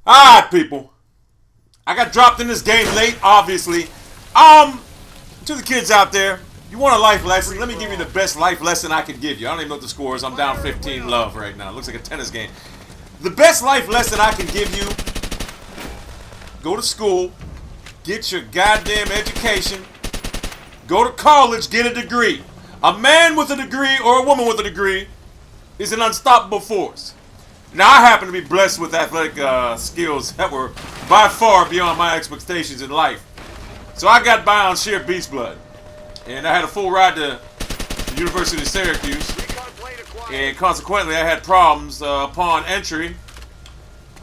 Alright, people. I got dropped in this game late, obviously. To the kids out there, you want a life lesson? Let me give you the best life lesson I could give you. I don't even know what the score is. I'm down 15 love right now. It looks like a tennis game. The best life lesson I can give you: go to school, get your goddamn education, go to college, get a degree. A man with a degree or a woman with a degree is an unstoppable force. Now, I happen to be blessed with athletic skills that were by far beyond my expectations in life. So I got by on sheer beast blood. And I had a full ride to the University of Syracuse. And consequently, I had problems upon entry.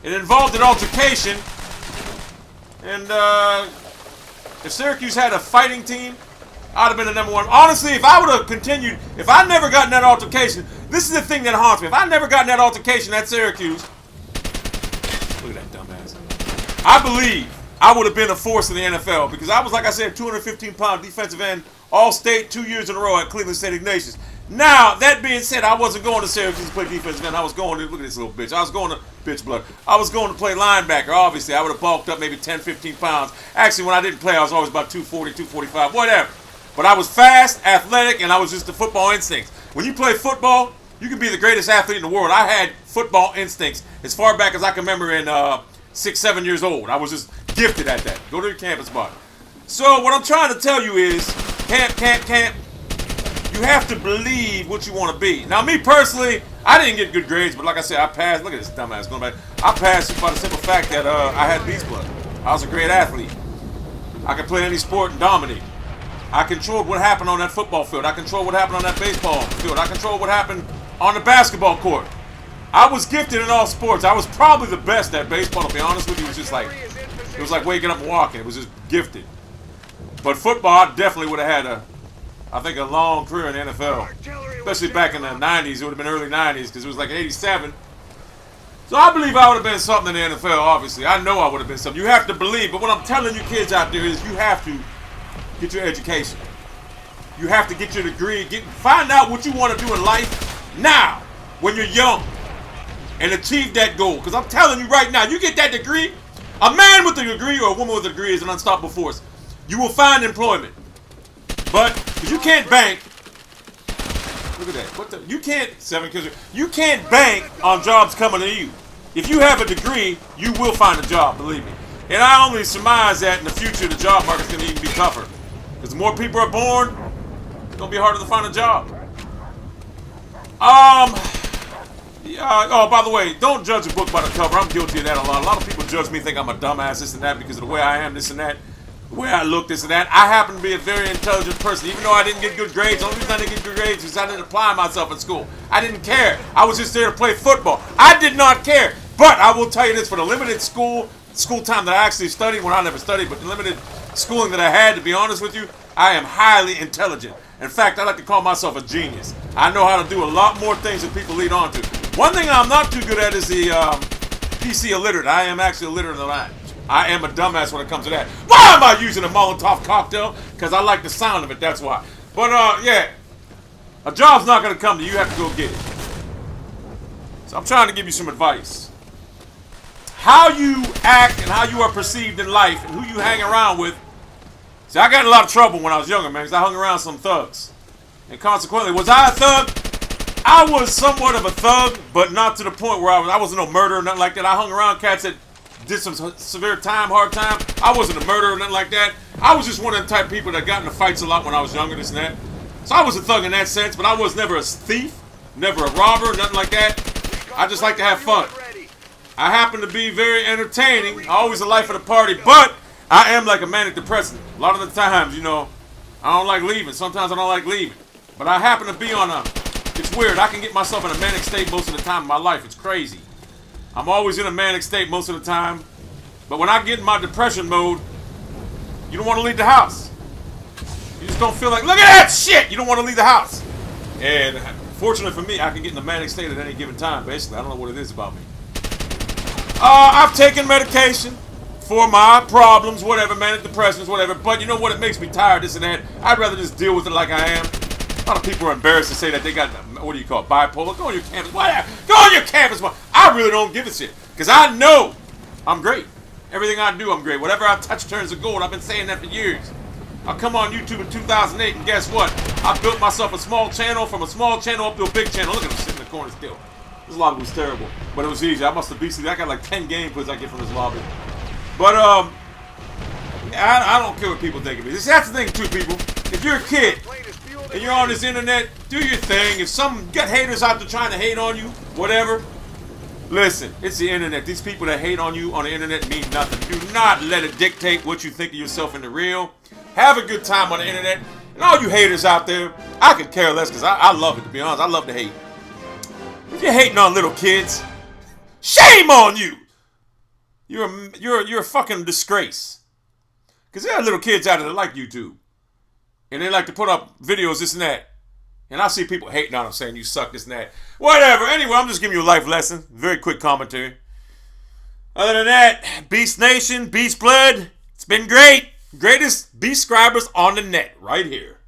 It involved an altercation. And if Syracuse had a fighting team, I'd have been the number one. Honestly, if I would have continued, if I never gotten that altercation, this is the thing that haunts me. If I never gotten that altercation at Syracuse, look at that dumbass. I believe I would have been a force in the NFL because I was, like I said, 215-pound defensive end, all-state 2 years in a row at Cleveland St. Ignatius. Now, that being said, I wasn't going to Syracuse to play defensive end. I was going to, look at this little bitch. I was going to, bitch blood. I was going to play linebacker, obviously. I would have bulked up maybe 10, 15 pounds. Actually, when I didn't play, I was always about 240, 245, whatever. But I was fast, athletic, and I was just the football instincts. When you play football, you can be the greatest athlete in the world. I had football instincts as far back as I can remember in 6, 7 years old. I was just gifted at that. Go to your campus spot. So what I'm trying to tell you is, camp. You have to believe what you want to be. Now, me personally, I didn't get good grades, but like I said, I passed. Look at this dumbass going back. I passed just by the simple fact that I had beast blood. I was a great athlete. I could play any sport and dominate. I controlled what happened on that football field. I controlled what happened on that baseball field. I controlled what happened on the basketball court. I was gifted in all sports. I was probably the best at baseball, to be honest with you. It was just like, it was like waking up and walking. It was just gifted. But football, I definitely would have had I think a long career in the NFL. Especially back in the 90s. It would have been early 90s because it was like 87. So I believe I would have been something in the NFL, obviously. I know I would have been something. You have to believe. But what I'm telling you kids out there is you have to get your education. You have to get your degree. Find out what you want to do in life now, when you're young, and achieve that goal. Because I'm telling you right now, you get that degree, a man with a degree or a woman with a degree is an unstoppable force. You will find employment. But you can't bank. Look at that. What the? You can't, 7 kids. You can't bank on jobs coming to you. If you have a degree, you will find a job, believe me. And I only surmise that in the future, the job market's going to even be tougher. Because the more people are born, it's going to be harder to find a job. Oh, by the way, don't judge a book by the cover. I'm guilty of that a lot. A lot of people judge me, think I'm a dumbass, this and that, because of the way I am, this and that, the way I look, this and that. I happen to be a very intelligent person, even though I didn't get good grades. The only reason I didn't get good grades is I didn't apply myself in school. I didn't care. I was just there to play football. I did not care. But I will tell you this, for the limited school time that I actually studied, when I never studied, but the limited schooling that I had, to be honest with you, I am highly intelligent. In fact, I like to call myself a genius. I know how to do a lot more things than people lead on to. One thing I'm not too good at is the PC illiterate. I am actually illiterate in the line. I am a dumbass when it comes to that. Why am I using a Molotov cocktail? Because I like the sound of it, that's why. But yeah, a job's not going to come to you. You have to go get it. So I'm trying to give you some advice. How you act and how you are perceived in life and who you hang around with. See, I got in a lot of trouble when I was younger, man, because I hung around some thugs. And consequently, was I a thug? I was somewhat of a thug, but not to the point where I wasn't no murderer or nothing like that. I hung around cats that did some severe time, hard time. I wasn't a murderer or nothing like that. I was just one of the type of people that got into fights a lot when I was younger, this and that. So I was a thug in that sense, but I was never a thief, never a robber, nothing like that. I just like to have fun. I happen to be very entertaining. Always the life of the party, but I am like a manic depressant. A lot of the times, you know, I don't like leaving. Sometimes I don't like leaving. But I happen to be on it's weird. I can get myself in a manic state most of the time in my life. It's crazy. I'm always in a manic state most of the time. But when I get in my depression mode, you don't want to leave the house. You just don't feel like, look at that shit! You don't want to leave the house. And fortunately for me, I can get in a manic state at any given time, basically. I don't know what it is about me. I've taken medication for my problems, whatever, manic depressions, whatever. But you know what? It makes me tired, this and that. I'd rather just deal with it like I am. A lot of people are embarrassed to say that they got, what do you call it, bipolar. Go on your campus. Whatever. Go on your campus. I really don't give a shit. Because I know I'm great. Everything I do, I'm great. Whatever I touch turns to gold. I've been saying that for years. I come on YouTube in 2008, and guess what? I built myself a small channel, from a small channel up to a big channel. Look at him sitting in the corner still. This lobby was terrible, but it was easy. I must have beat. I got like 10 gameplays I get from this lobby. But I don't care what people think of me. That's the thing too, people. If you're a kid and you're on this internet, do your thing. If some get haters out there trying to hate on you, whatever. Listen, it's the internet. These people that hate on you on the internet mean nothing. Do not let it dictate what you think of yourself in the real. Have a good time on the internet. And all you haters out there, I could care less because I love it, to be honest. I love to hate. If you're hating on little kids, shame on you. You're a fucking disgrace. Because there are little kids out there that like YouTube. And they like to put up videos, this and that. And I see people hating on them, saying you suck, this and that. Whatever. Anyway, I'm just giving you a life lesson. Very quick commentary. Other than that, Beast Nation, Beast Blood, it's been great. Greatest Beast subscribers on the net, right here.